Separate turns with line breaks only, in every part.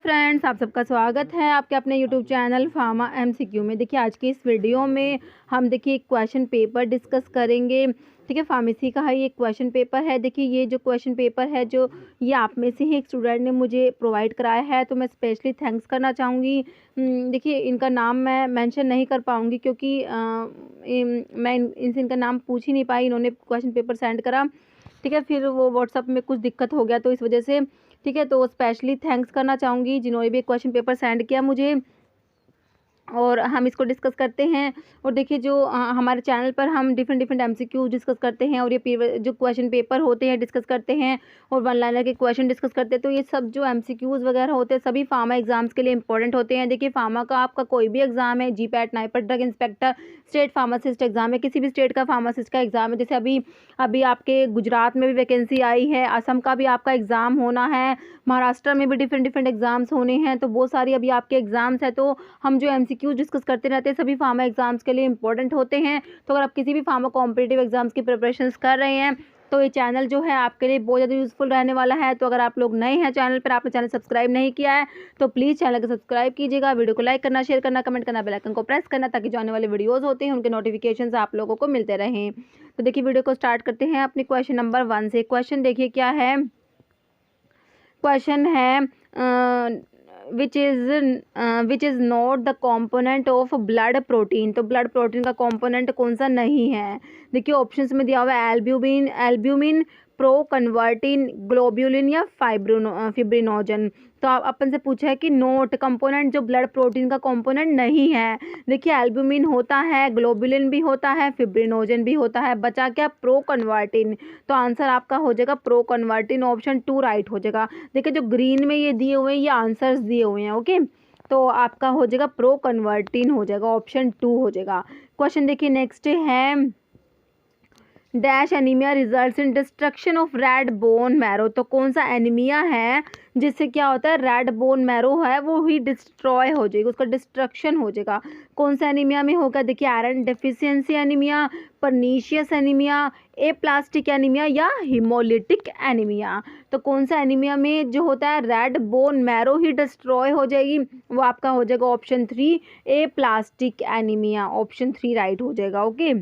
Friends, आप सबका स्वागत है आपके अपने यूट्यूब चैनल फार्मा एमसीक्यू में। देखिए, आज की इस वीडियो में हम एक क्वेश्चन पेपर डिस्कस करेंगे। ठीक है, फार्मेसी का है ये क्वेश्चन पेपर है। देखिए, ये जो क्वेश्चन पेपर है जो ये आप में से ही एक स्टूडेंट ने मुझे प्रोवाइड कराया है, तो मैं स्पेशली थैंक्स करना चाहूँगी। देखिए, इनका नाम मैं मेंशन नहीं कर पाऊँगी क्योंकि मैं इनसे इनका नाम पूछ ही नहीं पाई। इन्होंने क्वेश्चन पेपर सेंड करा, ठीक है, फिर वो व्हाट्सअप में कुछ दिक्कत हो गया तो इस वजह से, ठीक है, तो स्पेशली थैंक्स करना चाहूँगी जिन्होंने भी क्वेश्चन पेपर सेंड किया मुझे, और हम इसको डिस्कस करते हैं। और देखिए, जो हमारे चैनल पर हम डिफरेंट एमसीक्यू डिस्कस करते हैं और ये जो क्वेश्चन पेपर होते हैं डिस्कस करते हैं और वन लाइनर के क्वेश्चन डिस्कस करते हैं। तो ये सब जो एमसीक्यूज़ वगैरह होते हैं सभी फार्मा एग्जाम्स के लिए इंपॉर्टेंट होते हैं। देखिए, फार्मा का आपका कोई भी एग्जाम है, GPAT, NIPER, drug inspector, state pharmacist exam है, किसी भी स्टेट का फार्मासिस्ट का एग्जाम है, जैसे अभी अभी आपके गुजरात में भी वैकेंसी आई है, असम का भी आपका एग्ज़ाम होना है, महाराष्ट्र में भी डिफरेंट एग्जाम्स होने हैं, तो बहुत सारी अभी आपके एग्जाम्स हैं। तो हम जो एमसीक्यू डिस्कस करते रहते हैं सभी फार्मा एग्जाम्स के लिए इंपॉर्टेंट होते हैं। तो अगर आप किसी भी फार्मा कॉम्पिटिटिव एग्जाम्स की प्रिपरेशंस कर रहे हैं तो ये चैनल जो है आपके लिए बहुत ज़्यादा यूज़फुल रहने वाला है। तो अगर आप लोग नए हैं चैनल पर, आपने चैनल सब्सक्राइब नहीं किया है तो प्लीज़ चैनल को सब्सक्राइब कीजिएगा, वीडियो को लाइक करना, शेयर करना, कमेंट करना, बेल आइकन को प्रेस करना, ताकि जो आने वाले वीडियोज़ होते हैं उनके नोटिफिकेशन आप लोगों को मिलते रहें। तो देखिए, वीडियो को स्टार्ट करते हैं अपनी क्वेश्चन नंबर 1 से। क्वेश्चन देखिए क्या है। क्वेश्चन है which is not the component of blood protein. तो ब्लड प्रोटीन का कॉम्पोनेंट कौन सा नहीं है। देखिए, ऑप्शंस में दिया हुआ है एल्ब्यूमिन, प्रो कन्वर्टिन, ग्लोब्यूलिन या फिब्रिनोजन। तो आप अपन से पूछा है कि नोट कंपोनेंट जो ब्लड प्रोटीन का कंपोनेंट नहीं है। देखिए, एल्ब्यूमिन होता है, ग्लोब्यूलिन भी होता है, फिब्रिनोजन भी होता है, बचा क्या, प्रो कन्वर्टिन। तो आंसर आपका हो जाएगा प्रो कन्वर्टिन, ऑप्शन 2 राइट हो जाएगा। देखिए, जो ग्रीन में ये दिए हुए हैं ये आंसर्स दिए हुए हैं, ओके, तो आपका हो जाएगा प्रो कन्वर्टिन हो जाएगा, ऑप्शन 2 हो जाएगा। क्वेश्चन देखिए नेक्स्ट है, dash anaemia results in destruction of red bone marrow. तो कौन सा एनीमिया है जिससे क्या होता है, रेड बोन मैरो है वो ही डिस्ट्रॉय हो जाएगी, उसका डिस्ट्रक्शन हो जाएगा। कौन सा एनीमिया में होगा। देखिए, iron deficiency anaemia, pernicious anaemia, aplastic anaemia या हिमोलिटिक एनीमिया। तो कौन सा एनीमिया में जो होता है रेड बोन मैरो ही डिस्ट्रॉय हो जाएगी, वो आपका हो जाएगा option 3 aplastic anaemia, option 3 right हो जाएगा, ओके।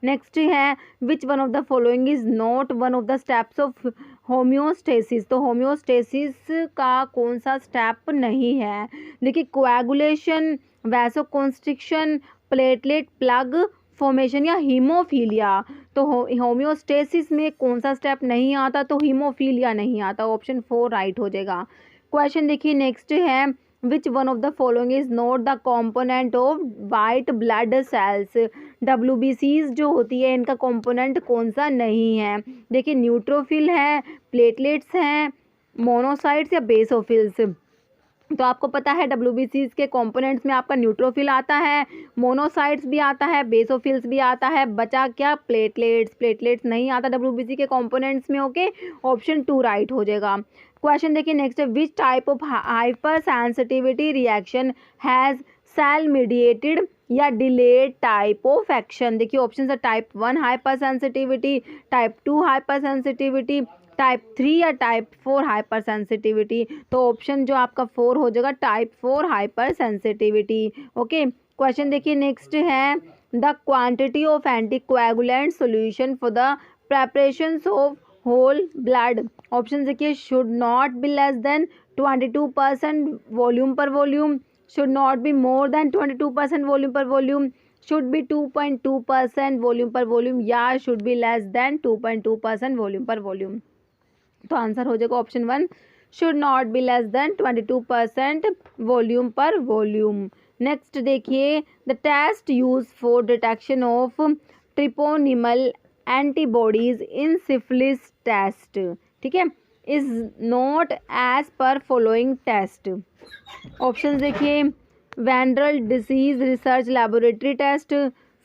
नेक्स्ट है, which one of the following is not one of the steps of homeostasis. तो होम्योस्टेसिस का कौन सा स्टेप नहीं है। देखिए, coagulation, vasoconstriction, platelet plug formation या हीमोफीलिया। तो होम्योस्टेसिस में कौन सा स्टेप नहीं आता, तो हीमोफीलिया नहीं आता, ऑप्शन 4 राइट हो जाएगा। क्वेश्चन देखिए नेक्स्ट है, which one of the following is not the component of white blood cells. WBCs जो होती है इनका कंपोनेंट कौन सा नहीं है। देखिए, न्यूट्रोफिल है, प्लेटलेट्स हैं, मोनोसाइट्स या बेसोफिल्स। तो आपको पता है WBCs के कंपोनेंट्स में आपका न्यूट्रोफिल आता है, मोनोसाइट्स भी आता है, बेसोफिल्स भी आता है, बचा क्या, प्लेटलेट्स नहीं आता WBC के कंपोनेंट्स में, ओके, ऑप्शन 2 राइट हो जाएगा। क्वेश्चन देखिए नेक्स्ट है, which type of hypersensitivity reaction has cell mediated या डिलेड टाइप ऑफ एक्शन। देखिए, ऑप्शन है type 1 hypersensitivity, type 2 hypersensitivity, type 3 या टाइप 4 हाइपर सेंसिटिविटी। तो ऑप्शन जो आपका 4 हो जाएगा type 4 hypersensitivity, okay. Question देखिए नेक्स्ट है, the quantity of anticoagulant solution for the preparation of whole blood. Option देखिए, should not be less then 22% volume per volume, should not be more than 22% volume per volume, should be 2.2% volume per volume या should be less than 2.2% volume per volume। तो answer हो जाएगा option 1 should not be less than 22% volume per volume। Next देखिए, the test use for detection of treponemal antibodies in syphilis test, ठीक है, is not as per following test. Option देखिए, venereal disease research laboratory test,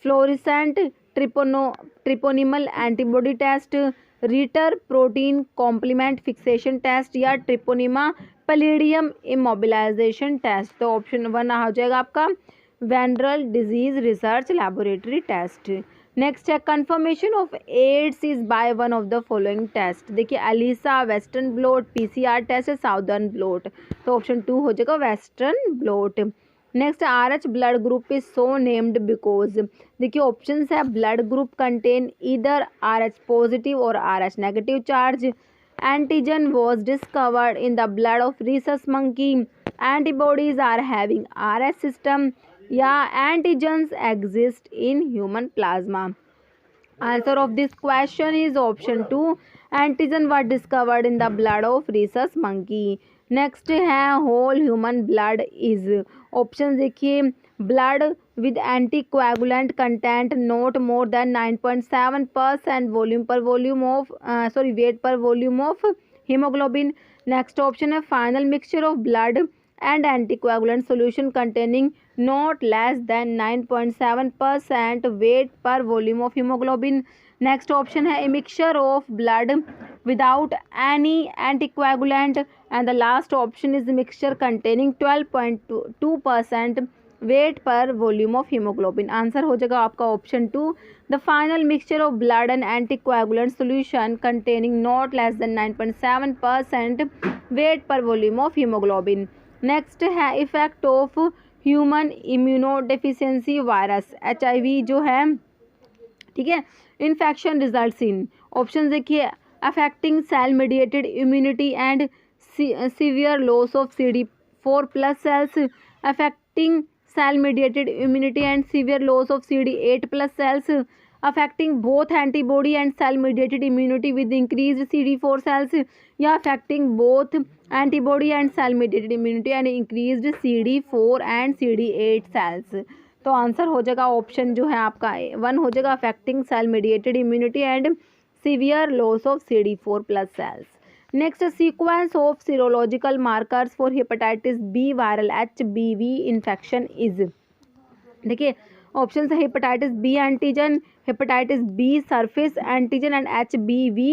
fluorescent treponemal antibody test, Reiter protein complement fixation test या treponema pallidum immobilisation test. तो option 1 आ जाएगा आपका venereal disease research laboratory test. Next है confirmation of AIDS is by one of the following test. देखिए Elisa, western blot, PCR test है southern blot, तो option 2 हो जाएगा western blot. Next RH blood group is so named because. देखिए option है blood group contain either RH positive और RH negative charge, antigen was discovered in the blood of rhesus monkey, antibodies are having RH system, या antigens exist in human plasma. Answer of this question is option 2, antigen were discovered in the blood of rhesus monkey। Next है whole human blood is. Option देखिए blood with anticoagulant content not more than 9.7% volume per volume of weight per volume of haemoglobin. Next option है final mixture of blood and anticoagulant solution containing not less than 9.7% weight per volume of hemoglobin। next option है a mixture of blood without any anticoagulant, and the last option is mixture containing 12.2% weight per volume of hemoglobin। Answer हो जाएगा आपका option 2, the final mixture of blood and anticoagulant solution containing not less than 9.7% weight per volume of hemoglobin। Next है effect of human immunodeficiency virus HIV जो है, ठीक है, infection results in. Option देखिए affecting cell mediated immunity and severe loss of CD4+ cells, affecting cell mediated immunity and severe loss of CD8+ cells, affecting both antibody and cell mediated immunity with increased CD4 cells, या affecting both antibody and cell mediated immunity and increased CD4 and CD8 cells। तो answer हो जाएगा option जो है आपका 1 हो जाएगा affecting cell mediated immunity and severe loss of CD4+ cells। Next sequence of serological markers for hepatitis B viral HBV infection is. देखिए option है hepatitis B antigen, hepatitis B surface antigen and HBV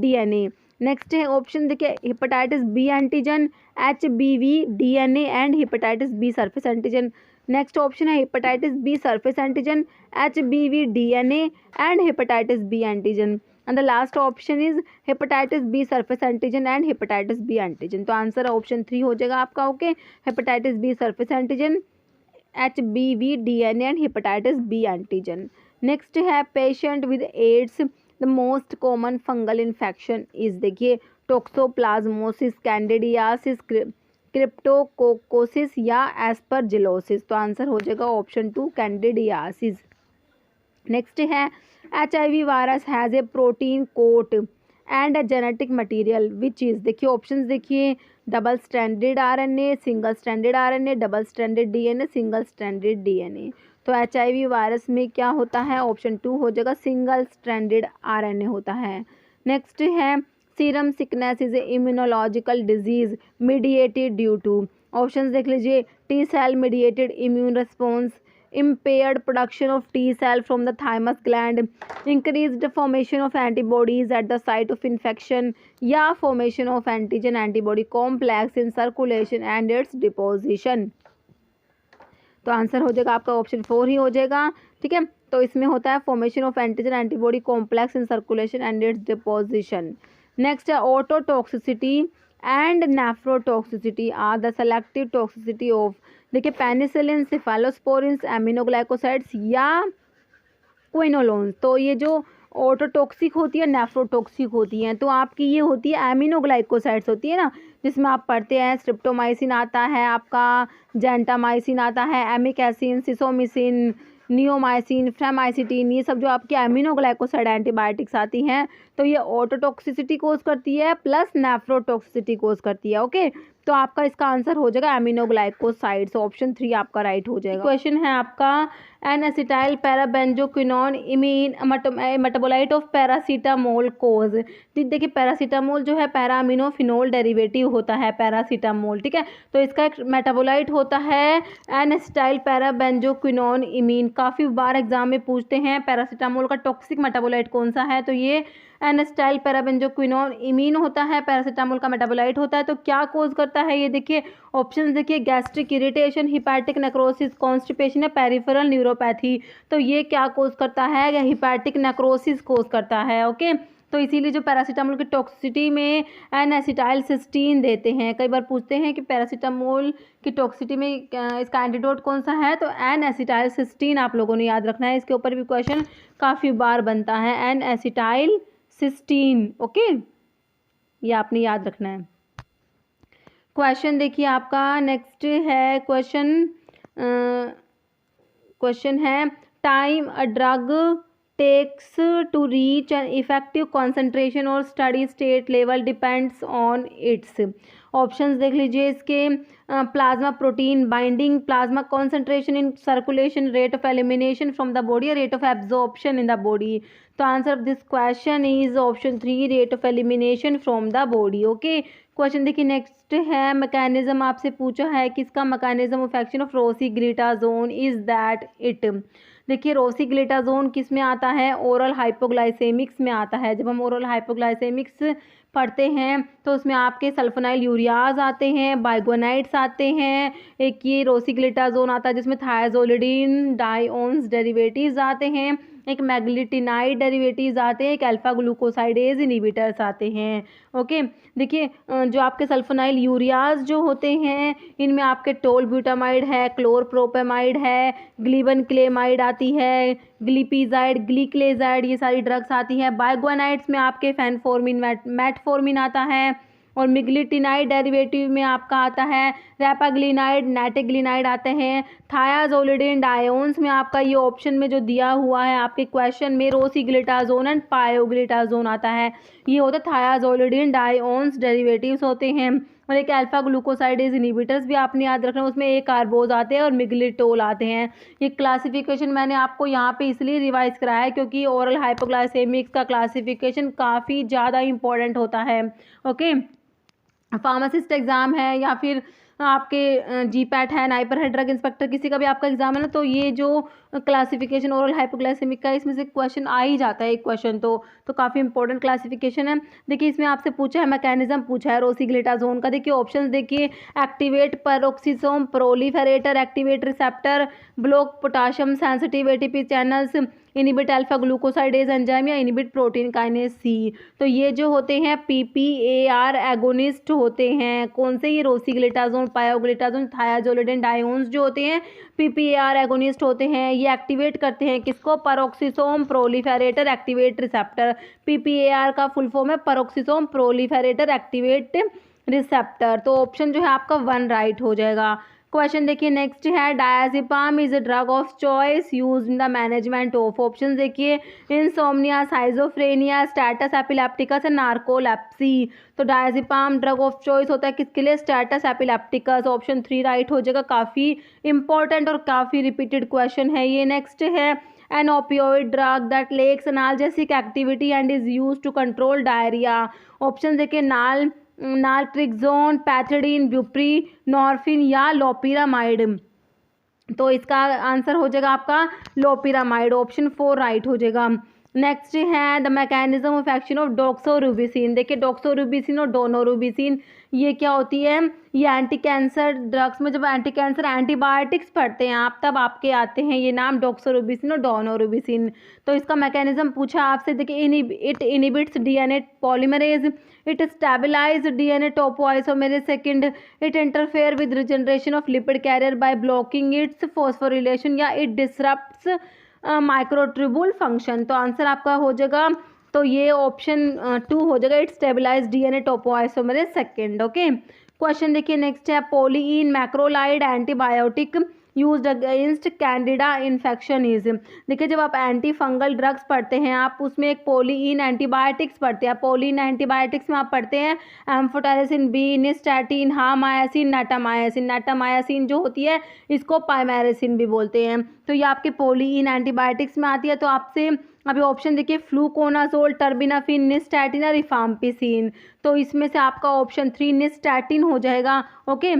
DNA। Next है option देखिए hepatitis B antigen, HBV DNA and hepatitis B surface antigen. Next option है hepatitis B surface antigen, HBV DNA and hepatitis B antigen, and the last option is hepatitis B surface antigen and hepatitis B antigen. तो answer option 3 हो जाएगा आपका, okay, hepatitis B surface antigen, HBV DNA and hepatitis B antigen. Next है patient with AIDS the most common fungal infection is. देखिए toxoplasmosis, candidiasis, cryptococcosis या aspergillosis. तो answer हो जाएगा ऑप्शन 2 कैंडिडियासिस। नेक्स्ट है HIV virus has a protein coat and a genetic material which is. देखिए options देखिए double stranded RNA, single stranded RNA, double stranded DNA, single stranded DNA। तो HIV virus में क्या होता है, ऑप्शन 2 हो जाएगा सिंगल स्ट्रैंडेड RNA होता है। नेक्स्ट है serum sickness is a immunological disease mediated due to. Options देख लीजिए T cell mediated immune response, impaired production of T cell from the thymus gland, increased formation of antibodies at the site of infection, या formation of antigen antibody complex in circulation and its deposition। तो answer हो जाएगा आपका option 4 ही हो जाएगा, ठीक है। तो इसमें होता है formation of antigen antibody complex in circulation and its deposition. Next है ototoxicity and nephrotoxicity are the selective toxicity of. देखिए पेनिसिलिन, सेफेलोस्पोरिन्स, एमिनोग्लाइकोसाइड्स या क्विनोलोन्स। तो ये जो ऑटोटॉक्सिक होती है नेफ्रोटॉक्सिक होती हैं, तो आपकी ये होती है एमिनोग्लाइकोसाइड्स होती है ना, जिसमें आप पढ़ते हैं स्ट्रिप्टोमाइसिन आता है, आपका जेंटामाइसिन आता है, एमिकैसिन, सिसोमिसिन, नियोमाइसिन, फ्रेमाइसिटीन, ये सब जो आपकी एमिनोग्लाइकोसाइड एंटीबायोटिक्स आती हैं, तो ये ऑटोटॉक्सिसिटी कोज करती है प्लस नेफ्रोटॉक्सिसिटी कोज करती है, ओके। तो आपका इसका आंसर हो जाएगा एमिनोग्लाइकोसाइड्स, ऑप्शन 3 आपका राइट हो जाएगा। क्वेश्चन है आपका N acetyl parabenzoquinone imine metabolite of paracetamol cause. देखिए पैरासीटामोल जो है पैरामिनोफिनोल डेरिवेटिव होता है पैरासीटामोल, ठीक है। तो इसका एक मेटाबोलाइट होता है एन एसिटाइल पैराबेंजोक्विनोन इमीन। काफ़ी बार एग्जाम में पूछते हैं पैरासीटामोल का टॉक्सिक मेटाबोलाइट कौन सा है, तो ये एसिटाइल पैराबेंजोक्विनोन इमीन होता है, पैरासीटामोल का मेटाबोलाइट होता है। तो क्या कोज करता है ये देखिए ऑप्शन देखिए, gastric irritation, hepatic necrosis, constipation या पेरिफेरल न्यूरोपैथी। तो ये क्या कोज करता है, हिपैटिक नेक्रोसिस कोज करता है। ओके, तो इसीलिए जो पैरासीटामोल की टॉक्सिसिटी में एन एसिटाइल सिस्टीन देते हैं। कई बार पूछते हैं कि पैरासीटामोल की टॉक्सिसिटी में इसका एंटीडोट कौन सा है, तो एन एसिटाइल सिस्टीन आप लोगों ने याद रखना है। इसके ऊपर भी क्वेश्चन काफ़ी बार बनता है, एन एसिटाइल सिस्टीन। ओके, ये आपने याद रखना है। क्वेश्चन देखिए आपका नेक्स्ट है, क्वेश्चन है time a drug takes to reach an effective concentration और steady state level depends on its. Options देख लीजिए इसके, plasma protein binding, plasma concentration in circulation, rate of elimination from the body, rate of absorption in the body. तो answer of this question is option 3, rate of elimination from the body. Okay, question देखिए next है, mechanism आपसे पूछा है किसका, mechanism of action of rosiglitazone is that it. देखिए rosiglitazone किस में आता है, ओरल हाइपोग्लाइसेमिक्स में आता है। जब हम ओरल हाइपोग्लाइसेमिक्स पढ़ते हैं तो उसमें आपके सल्फोनाइल यूरियाज आते हैं, बाइगोनाइट्स आते हैं, एक ये रोसिग्लूटाजोन आता है जिसमें थायाजोलिडीन डाइओन्स डेरिवेटिव्स आते हैं, एक मैग्लिटिनाइड डेरिवेटिव्स आते हैं, एक अल्फा ग्लूकोसाइडेज इनिबिटर्स आते हैं। ओके, देखिए जो आपके सल्फोनाइल यूरियाज जो होते हैं इनमें आपके टोलब्यूटामाइड है, क्लोरप्रोपेमाइड है, ग्लीबनक्लेमाइड आती है, ग्लिपिजाइड, ग्लीक्लेजाइड, ये सारी ड्रग्स आती है। बाइगोनाइट्स में आपके फेनफोर्मिन, मेटफोर्मिन आता है, और मिग्लिटिनाइड डेरिवेटिव में आपका आता है रैपाग्लिनाइड, नैटिग्लिनाइड आते हैं। थायाजोलिडिन डायोन्स में आपका ये ऑप्शन में जो दिया हुआ है आपके क्वेश्चन में रोसिग्लूटाजोन एंड पायोग्लूटाजोन आता है, ये होता है थायाजोलिडिन डायोन्स डेरिवेटिव्स होते हैं। और एक अल्फा ग्लूकोसाइडेज इनिबिटर्स भी आपने याद रखना है, उसमें एक कार्बोज आते हैं और मिग्लिटोल आते हैं। ये क्लासिफिकेशन मैंने आपको यहाँ पे इसलिए रिवाइज कराया है क्योंकि ओरल हाइपोग्लाइसेमिक्स का क्लासिफिकेशन काफ़ी ज़्यादा इंपॉर्टेंट होता है। ओके, फार्मासिस्ट एग्ज़ाम है या फिर आपके जीपैट है, नाइपर है, ड्रग इंस्पेक्टर, किसी का भी आपका एग्जाम है ना, तो ये जो क्लासिफिकेशन ओरल हाइपोग्लाइसेमिक का इसमें से क्वेश्चन आ ही जाता है एक क्वेश्चन, तो काफ़ी इंपॉर्टेंट क्लासिफिकेशन है। देखिए इसमें आपसे पूछा है मैकेनिज्म पूछा है रोसिग्लूटाजोन का। देखिए ऑप्शंस देखिए, activate peroxisome proliferator, activate receptor, block potassium sensitive ATP channels, inhibit alpha glucosidase enzyme या इनिबिट प्रोटीन काइनेज सी। तो ये जो होते हैं PPAR एगोनिस्ट होते हैं। कौन से, ये रोसिग्लूटाजोन, पायोग्लूटाजोन, थायाजोलिडिन डायोन्स जो होते हैं PPAR एगोनिस्ट होते हैं। ये एक्टिवेट करते हैं किसको, peroxisome proliferator activate receptor. PPAR का फुल फॉर्म है पेरोक्सिसोम प्रोलिफेरेटर एक्टिवेट रिसेप्टर। तो ऑप्शन जो है आपका 1 राइट हो जाएगा। क्वेश्चन देखिए नेक्स्ट है, diazepam is a drug of choice used in the management of. Option देखिए, insomnia, schizophrenia, status epilepticus, narcolepsy. तो डायज़ेपाम ड्रग ऑफ चॉइस होता है किसके लिए, स्टेटस एपिलेप्टिकस। ऑप्शन 3 राइट हो जाएगा। काफ़ी इंपॉर्टेंट और काफ़ी रिपीटेड क्वेश्चन है ये। नेक्स्ट है, an opioid drug that lacks analgesic activity and is use to control diarrhoea. Option देखिए, नाल्ट्रिक्सोन, पैथिडीन, ब्यूप्री, नॉर्फिन या लोपिरामाइड। तो इसका आंसर हो जाएगा आपका लोपिरामाइड। ऑप्शन 4 राइट हो जाएगा। नेक्स्ट है the mechanism of action of डॉक्सोरुबिसिन। देखिए डॉक्सोरुबिसिन और डोनोरुबिसिन ये क्या होती है, ये एंटी कैंसर ड्रग्स में जब एंटी कैंसर एंटीबायोटिक्स पढ़ते हैं आप तब आपके आते हैं ये नाम डॉक्सोरुबिसिन और डोनोरुबिसिन। तो इसका मैकेनिज्म पूछा आपसे, देखिए it inhibits DNA polymerase, it stabilise DNA topoisomerase second, it interfere with regeneration of lipid carrier by blocking its phosphorylation, या इट डिसरप्ट्स माइक्रोट्यूबुल फंक्शन। तो आंसर आपका हो जाएगा, तो ये ऑप्शन 2 हो जाएगा, it stabilise DNA topoisomerase second. Okay, question देखिए नेक्स्ट है, polyene macrolide antibiotic used against candida infection is. देखिए जब आप एंटी फंगल ड्रग्स पढ़ते हैं आप उसमें एक पॉलीइन एंटीबायोटिक्स पढ़ते हैं। पॉलीइन एंटीबायोटिक्स में आप पढ़ते हैं एम्फोटेरेसिन बी, निस्टैटिन, हामायासिन, नाटामायासिन। नाटामायासिन जो होती है इसको पाइमेरेसिन भी बोलते हैं। तो ये आपके पॉलीइन एंटीबायोटिक्स में आती है। तो आपसे अभी ऑप्शन देखिए, फ्लूकोनाजोल, टर्बिनाफिन, निस्टैटिन या रिफाम्पिसिन। तो इसमें से आपका ऑप्शन 3 निस्टैटिन हो जाएगा। ओके,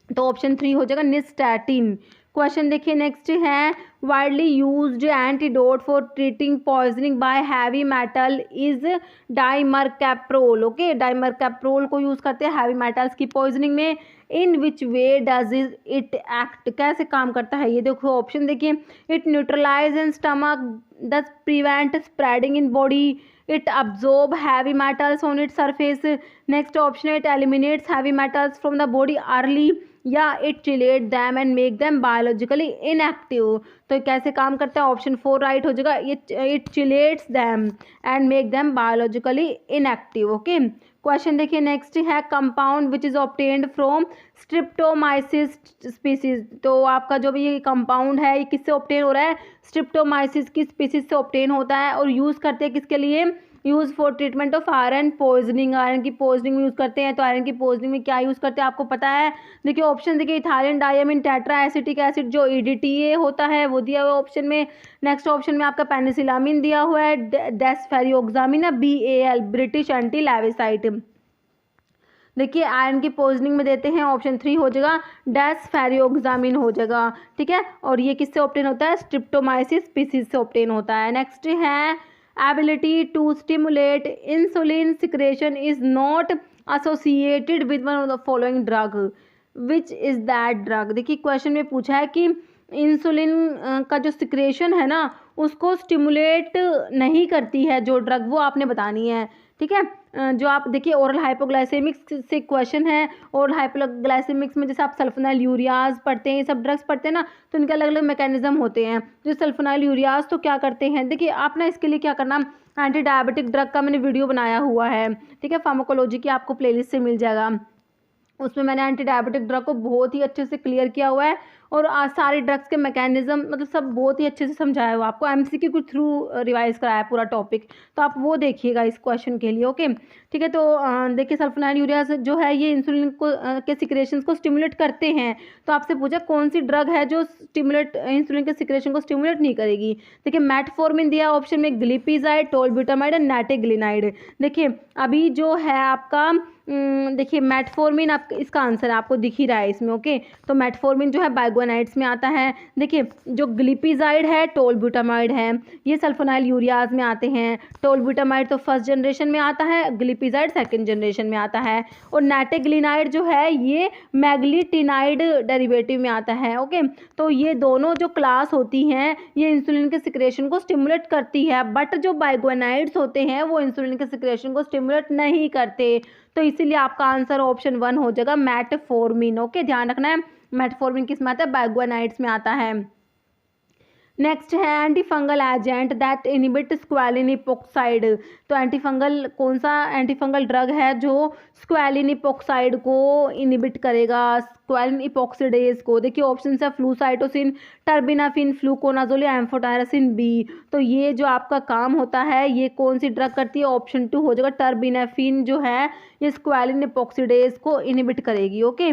तो ऑप्शन 3 हो जाएगा निस्टैटिन। क्वेश्चन देखिए नेक्स्ट है, widely used antidote for treating poisoning bye heavy metal is डाइमरकैप्रोल। Okay, डाइमरकैप्रोल को यूज़ करते हैं हैवी मेटल्स की पॉइजनिंग में। इन विच वे डज इट एक्ट, कैसे काम करता है ये देखो ऑप्शन देखिए, इट न्यूट्रलाइज इन स्टमक, दस prevent spreading in body, it absorb heavy metals on its surface, next option it eliminates heavy metals from the body early, या it chelate them and make them biologically inactive। तो कैसे काम करता है, option 4 right हो जाएगा, it chelates them and make them biologically inactive। Okay, question देखिए next है, compound which is obtained from स्ट्रिप्टोमाइसिस species. तो आपका जो भी ये कंपाउंड है ये किससे ऑब्टेन हो रहा है, स्ट्रिप्टोमाइसिस की स्पीसीज से ऑब्टेन होता है, और यूज़ करते हैं किसके लिए, use for treatment of iron poisoning, iron की पॉइजनिंग में यूज़ करते हैं। तो आयरन की पॉइजनिंग में क्या यूज़ करते हैं आपको पता है, देखिए ऑप्शन देखिए, ethylene diamine tetra acetic acid जो EDTA होता है वो दिया हुआ है ऑप्शन में। नेक्स्ट ऑप्शन में आपका पेनिसिलामिन दिया हुआ है, डेस्फेरियोक्सामिन BAL ब्रिटिश एंटी लेविसाइट। देखिए आयरन की पॉइजनिंग में देते हैं, ऑप्शन 3 हो जाएगा, डेस्फेरियोक्सामिन हो जाएगा। ठीक है, और ये किससे ऑब्टेन होता है, स्ट्रिप्टोमाइसिस स्पीसीज से ऑब्टेन होता है। नेक्स्ट है, ability to stimulate insulin secretion is not associated with one of the following drug, which is that drug. देखिए क्वेश्चन में पूछा है कि इंसुलिन का जो सिक्रेशन है ना उसको स्टिमुलेट नहीं करती है जो ड्रग, वो आपने बतानी है। ठीक है, जो आप देखिए ओरल हाइपोग्लाइसेमिक्स से क्वेश्चन है, ओरल हाइपोग्लाइसेमिक्स में जैसे आप सल्फोनाइल यूरियाज पढ़ते हैं, ये सब ड्रग्स पढ़ते हैं ना, तो इनके अलग अलग मैकेनिज्म होते हैं। जो सल्फोनाइल यूरियाज तो क्या करते हैं, देखिए आप ना इसके लिए क्या करना, एंटी डायबिटिक ड्रग का मैंने वीडियो बनाया हुआ है, ठीक है, फार्माकोलॉजी की आपको प्लेलिस्ट से मिल जाएगा, उसमें मैंने एंटी डायबिटिक ड्रग को बहुत ही अच्छे से क्लियर किया हुआ है, और सारे ड्रग्स के मैकेनिज्म मतलब सब बहुत ही अच्छे से समझाया हुआ, आपको MCQ के थ्रू रिवाइज कराया पूरा टॉपिक, तो आप वो देखिएगा इस क्वेश्चन के लिए। ओके, ठीक है, तो देखिए सल्फोनाइल यूरियाज जो है ये इंसुलिन को के सिक्रेशन को स्टिमुलेट करते हैं। तो आपसे पूछा कौन सी ड्रग है जो स्टिमुलेट इंसुलिन के सिक्रेशन को स्टिमुलेट नहीं करेगी। देखिए मेटफॉर्मिन दिया ऑप्शन में, ग्लिपिजाइड, टोलब्यूटामाइड एंड नाइट्रोग्लिनाइड। देखिए अभी जो है आपका देखिए मेटफॉर्मिन आप इसका आंसर आपको दिख ही रहा है इसमें। ओके, तो मेटफॉर्मिन जो है बाइगोनाइड्स में आता है। देखिए जो ग्लिपिजाइड है टोलब्यूटामाइड है, ये सल्फोनाइल यूरियाज में आते हैं। टोलब्यूटामाइड तो फर्स्ट जनरेशन में आता है, ग्लिपिजाइड सेकंड जनरेशन में आता है, और नाइट्रोग्लिनाइड जो है ये मैग्लीटिनाइड डेरिवेटिव में आता है। ओके, तो ये दोनों जो क्लास होती हैं ये इंसुलिन के सिक्रेशन को स्टिमुलेट करती है, बट जो बाइगोनाइड्स होते हैं वो इंसुलिन के सिक्रेशन को स्टिमुलेट नहीं करते। तो इसीलिए आपका आंसर ऑप्शन 1 हो जाएगा, मेटफॉर्मिन। ओके, ध्यान रखना है, मेटफॉर्मिन किस में आता है, बाइगोनाइड्स में आता है। नेक्स्ट है anti fungal agent that inhibit squalane epoxide. तो एंटी फंगल कौन सा एंटी फंगल ड्रग है जो स्क्वेलिन इपोक्साइड को इनिबिट करेगा, स्क्वेलिन इपोक्सिडेज को। देखिए ऑप्शन है फ्लूसाइटोसिन, टर्बिनाफिन, फ्लूकोनाजोल या एम्फोटायरासिन B। तो ये जो आपका काम होता है ये कौन सी ड्रग करती है, ऑप्शन 2 हो जाएगा, टर्बिनाफिन जो है ये स्क्वेलिन इपोक्सिडेज को इनिबिट करेगी। ओके,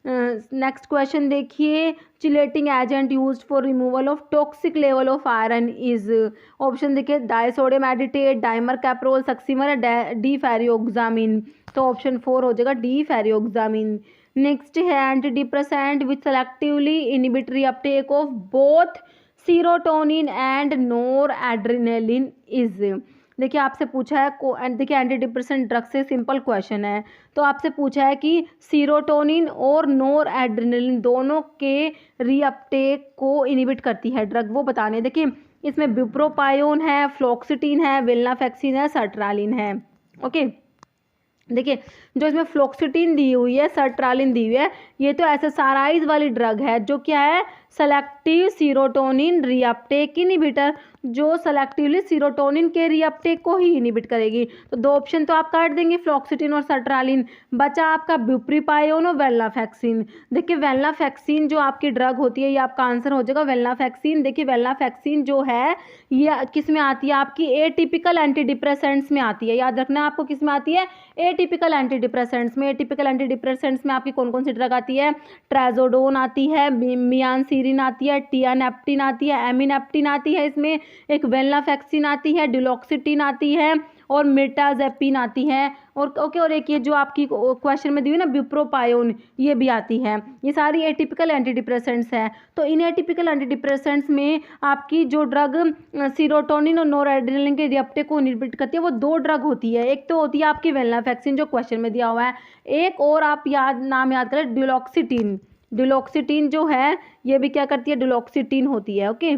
नेक्स्ट क्वेश्चन देखिए, chelating agent used for removal of toxic level of iron is. Option देखिए डाइसोडियम एडिटेट, डाइमरकैप्रोल, सक्सीमर, डीफेरियोक्सामिन। तो ऑप्शन 4 हो जाएगा, डीफेरियोक्सामिन। नेक्स्ट है anti depressant which selectively inhibit reuptake of both serotonin and NOR adrenaline is. देखिए आपसे पूछा है, देखिए एंटी डिप्रेसेंट ड्रग से सिंपल क्वेश्चन है, तो आपसे पूछा है कि सीरोटोनिन और नोर एड्रेनलिन दोनों के रीअपटेक को इनिबिट करती है ड्रग, वो बताने। देखिए इसमें ब्यूप्रोपायोन है, फ्लोक्सिटिन है, वेलनाफेक्सिन है, सर्ट्रालिन है। ओके, देखिए जो इसमें फ्लोक्सिटिन दी हुई है, सर्ट्रालिन दी हुई है, ये तो एसएसआरआईज वाली ड्रग है जो क्या है, सेलेक्टिव सीरोटोनिन रीअपटेक इनिबिटर, जो सेलेक्टिवली सीरोटोनिन के रीअपटेक को ही इनिबिट करेगी। तो 2 ऑप्शन तो आप काट देंगे, फ्लोक्सिटिन और सर्ट्रालिन, बचा आपका ब्यूप्रीपायोन और वेलनाफेक्सिन। देखिए वेलनाफेक्सिन जो आपकी ड्रग होती है ये आपका आंसर हो जाएगा वेलनाफेक्सिन। देखिए वेलनाफेक्सिन जो है ये किस में आती है, आपकी एटिपिकल एंटी डिप्रेसेंट्स में आती है। याद रखना आपको किस में आती है, एटिपिकल एंटी डिप्रेसेंट्स में। एटिपिकल एंटी डिप्रेसेंट्स में आपकी कौन कौन सी ड्रग आती है, ट्राजोडोन आती है, मियानसिन सेफ्टिरिन आती है, टियानेप्टिन आती है, एमिनेप्टिन आती है, इसमें एक वेंलाफैक्सिन आती है, डुलोक्सिटिन आती है और मिर्टाजेपिन आती है। और ओके, और एक ये जो आपकी क्वेश्चन में दी हुई ना ब्यूप्रोपायोन, ये भी आती है। ये सारी एटिपिकल एंटी डिप्रेसेंट्स हैं। तो इन एटिपिकल एंटी डिप्रेसेंट्स में आपकी जो ड्रग सीरोटोनिन और नोरएड्रेनालिन के रिएप्टेक को इनहिबिट करती है, वो दो ड्रग होती है। एक तो होती है आपकी वेंलाफैक्सिन जो क्वेश्चन में दिया हुआ है, एक और आप नाम याद करें, डुलोक्सिटिन। डुलोक्सिटिन जो है ये भी क्या करती है, डुलोक्सिटिन होती है। ओके,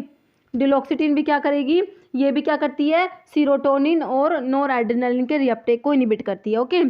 डुलोक्सिटिन भी क्या करेगी, ये भी क्या करती है, सीरोटोनिन और नोरएड्रेनालिन के रिएप्टेक को इनहिबिट करती है। ओके,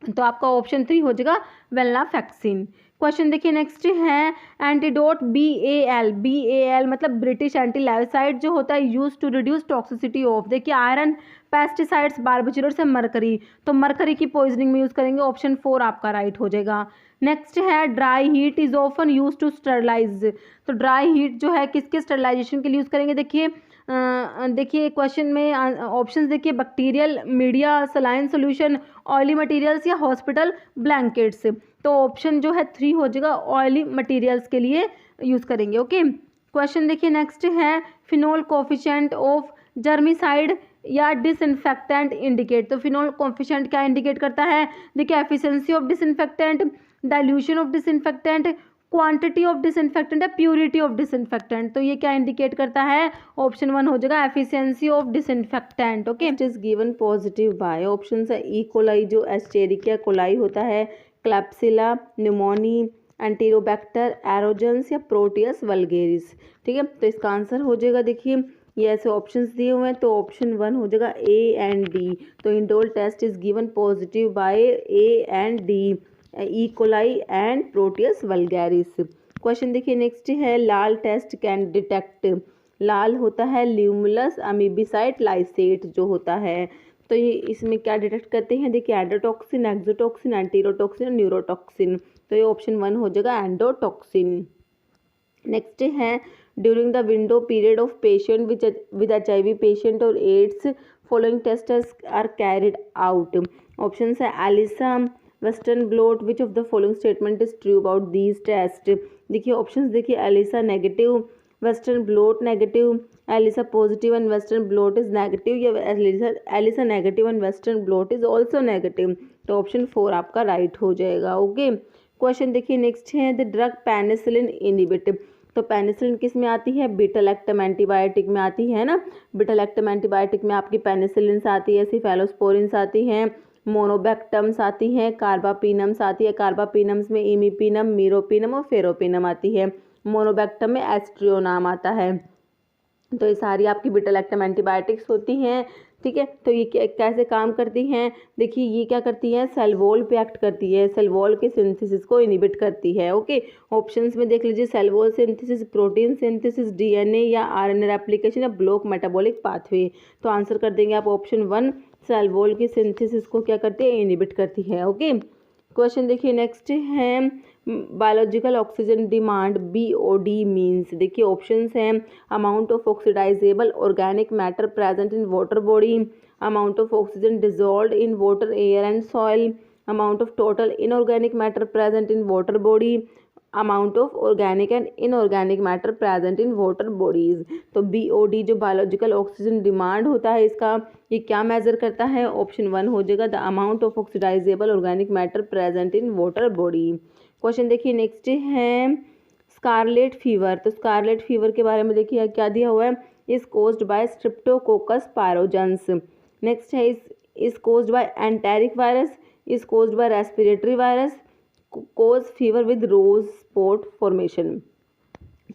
तो आपका ऑप्शन 3 हो जाएगा वेंलाफैक्सिन। क्वेश्चन देखिए नेक्स्ट है, एंटीडोट BAL। BAL मतलब ब्रिटिश एंटी लाइसाइड जो होता है, use to reduce toxicity of, देखिए आयरन, पेस्टिसाइड्स, बारबिचुलर्स से मरकरी, तो मरकरी की पॉइजनिंग में यूज करेंगे, ऑप्शन 4 आपका राइट हो जाएगा। नेक्स्ट है, dry heat is often use to sterilise. तो ड्राई हीट जो है किसके स्टरलाइजेशन के लिए यूज करेंगे, देखिए क्वेश्चन में ऑप्शंस देखिए, bacterial media, saline solution, oily materials या हॉस्पिटल ब्लैंकेट्स। तो ऑप्शन जो है 3 हो जाएगा, ऑयली मटेरियल्स के लिए यूज़ करेंगे। ओके, क्वेश्चन देखिए नेक्स्ट है, फिनोल कोफिशिएंट ऑफ जर्मिसाइड या डिसइंफेक्टेंट इंडिकेट। तो फिनोल कोफिशिएंट क्या इंडिकेट करता है, देखिए efficiency of disinfectant, dilution of disinfectant, quantity of disinfectant है, प्यूरिटी ऑफ डिसइंफेक्टेंट। तो ये क्या इंडिकेट करता है, ऑप्शन 1 हो जाएगा, efficiency of disinfectant. Okay, it is given positive by option है ई कोलाई जो एस्चेरिकिया कोलाई होता है, क्लैप्सिला न्यूमोनी, एंटीरोबैक्टर एरोजेंस या प्रोटियस वल्गेरिस। ठीक है, तो इसका आंसर हो जाएगा, देखिए ये ऐसे ऑप्शंस दिए हुए हैं, तो ऑप्शन 1 हो जाएगा A एंड D। तो indole test is given positive by A and D, E coli and proteus vulgaris. Question देखिए नेक्स्ट है, LAL test can detect. LAL होता है ल्यूमुलस अमीबिसाइड लाइसेट जो होता है, तो ये इसमें क्या डिटेक्ट करते हैं, देखिए एंडोटॉक्सिन, एक्सोटॉक्सिन, एंटीरोटॉक्सिन और न्यूरोटॉक्सिन। तो ये ऑप्शन 1 हो जाएगा, एंडोटॉक्सिन। नेक्स्ट है, during the window period of patient with HIV patient और AIDS following test are carried out. Option है ELISA, western blot, which of the following statement is true about these test. देखिए options देखिए, ELISA negative, western blot negative, ELISA positive and western blot is negative, या ELISA negative and western blot is also negative. तो option 4 आपका right हो जाएगा। Okay, question देखिए next है, the drug penicillin inhibit. तो पेनिसिलिन किस में आती है, बीटा लैक्टम एंटीबायोटिक में आती है ना। बीटा लैक्टम एंटीबायोटिक में आपकी पेनिसिलिन आती है, सिफेलोस्पोरिन्स आती हैं, मोनोबैक्टम्स आती हैं, कार्बापिनम्स आती है। कार्बापिनम्स में इमीपिनम, मीरोपिनम और फेरोपिनम आती है। मोनोबैक्टम में एस्ट्रियोनाम आता है। तो ये सारी आपकी बीटा लैक्टम एंटीबायोटिक्स होती हैं। ठीक है, तो ये कैसे काम करती हैं, देखिए ये क्या करती हैं, सेल वॉल पे एक्ट करती है, सेल वॉल के सिंथेसिस को इनहिबिट करती है। ओके, ऑप्शंस में देख लीजिए, cell wall synthesis, protein synthesis, DNA या RNA रेप्लिकेशन या ब्लॉक मेटाबॉलिक पाथवे। तो आंसर कर देंगे आप ऑप्शन 1, सेल वॉल की सिंथेसिस को क्या करती है, इनहिबिट करती है। ओके, क्वेश्चन देखिए नेक्स्ट है, biological oxygen demand BOD means. देखिए ऑप्शंस हैं, amount of oxidisable organic matter present in water body, amount of oxygen dissolved in water, air and soil, amount of total inorganic matter present in water body, amount of organic and inorganic matter present in water bodies. तो BOD जो biological oxygen demand होता है, इसका ये क्या major करता है, option 1 हो जाएगा, the amount of oxidisable organic matter present in water body. Question देखिए नेक्स्ट है, स्कारलेट फीवर। तो स्कारलेट फीवर के बारे में देखिए क्या दिया हुआ है, is caused by streptococcus pyogenes. Next है, is caused by enteric virus, is caused by respiratory virus, cause fever with rose spot formation.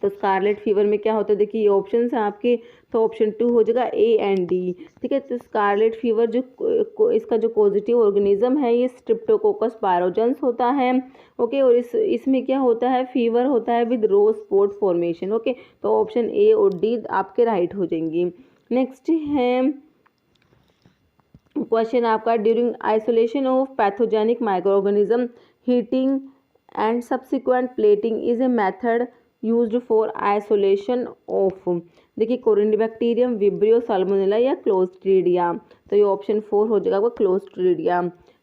तो स्कारलेट फीवर में क्या होता है, देखिए ये ऑप्शन है आपके, तो ऑप्शन 2 हो जाएगा A एंड D। ठीक है, तो स्कारलेट फीवर जो इसका जो पॉजिटिव ऑर्गेनिज्म है, ये स्ट्रिप्टोकोकस पायरोजेंस होता है। ओके, और इसमें क्या होता है, फीवर होता है with rose spot formation. Okay, तो ऑप्शन A और D आपके राइट हो जाएंगी। नेक्स्ट है क्वेश्चन आपका, during isolation of pathogenic micro organism heating and subsequent plating is a method used for isolation of. देखिए कोरिनेबैक्टीरियम, विब्रियो, साल्मोनेला या clostridia. तो ये ऑप्शन 4 हो जाएगा आपका, क्लोस्ट्रीडिया।